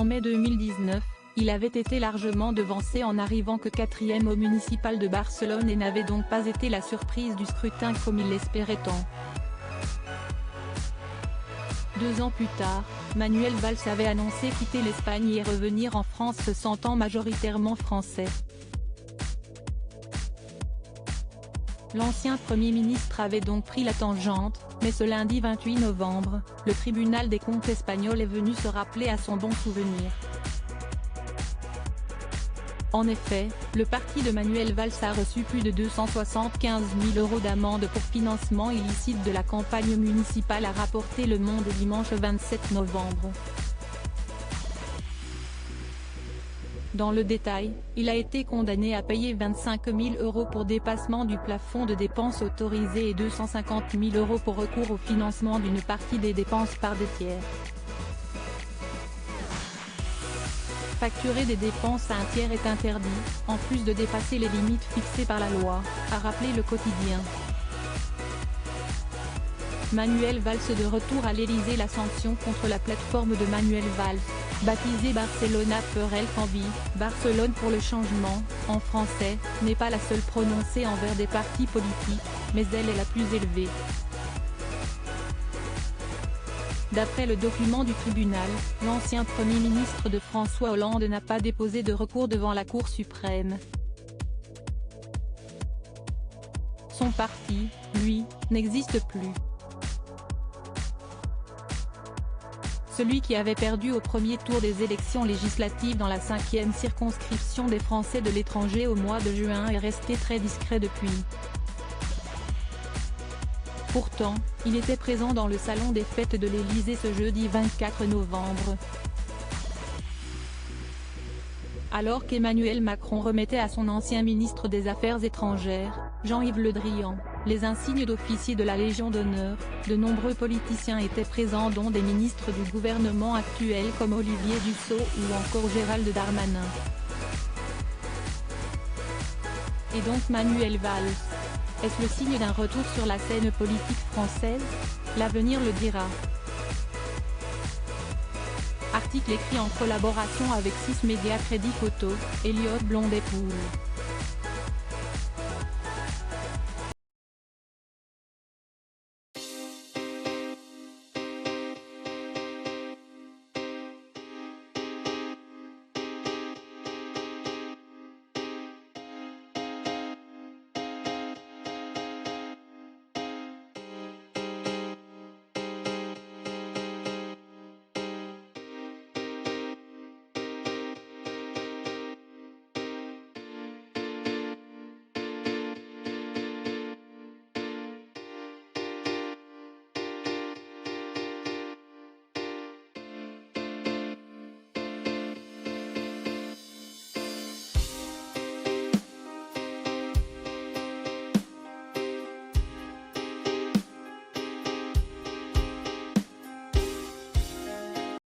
mai 2019, il avait été largement devancé en arrivant que 4e au municipal de Barcelone et n'avait donc pas été la surprise du scrutin comme il l'espérait tant. 2 ans plus tard, Manuel Valls avait annoncé quitter l'Espagne et revenir en France se sentant majoritairement français. L'ancien Premier ministre avait donc pris la tangente, mais ce lundi 28 novembre, le tribunal des comptes espagnol est venu se rappeler à son bon souvenir. En effet, le parti de Manuel Valls a reçu plus de 275 000 € d'amende pour financement illicite de la campagne municipale, a rapporté Le Monde dimanche 27 novembre. Dans le détail, il a été condamné à payer 25 000 € pour dépassement du plafond de dépenses autorisées et 250 000 € pour recours au financement d'une partie des dépenses par des tiers. Facturer des dépenses à un tiers est interdit, en plus de dépasser les limites fixées par la loi, a rappelé Le Quotidien. Manuel Valls de retour à l'Élysée. La sanction contre la plateforme de Manuel Valls, baptisée Barcelona per el Canvi, Barcelone pour le changement, en français, n'est pas la seule prononcée envers des partis politiques, mais elle est la plus élevée. D'après le document du tribunal, l'ancien Premier ministre de François Hollande n'a pas déposé de recours devant la Cour suprême. Son parti, lui, n'existe plus. Celui qui avait perdu au premier tour des élections législatives dans la 5e circonscription des Français de l'étranger au mois de juin est resté très discret depuis. Pourtant, il était présent dans le salon des fêtes de l'Élysée ce jeudi 24 novembre. Alors qu'Emmanuel Macron remettait à son ancien ministre des Affaires étrangères, Jean-Yves Le Drian, les insignes d'officier de la Légion d'honneur, de nombreux politiciens étaient présents dont des ministres du gouvernement actuel comme Olivier Dussopt ou encore Gérald Darmanin. Et donc Manuel Valls. Est-ce le signe d'un retour sur la scène politique française? L'avenir le dira. Article écrit en collaboration avec 6 médias Crédit Photo, Elliott Blondet-Poul.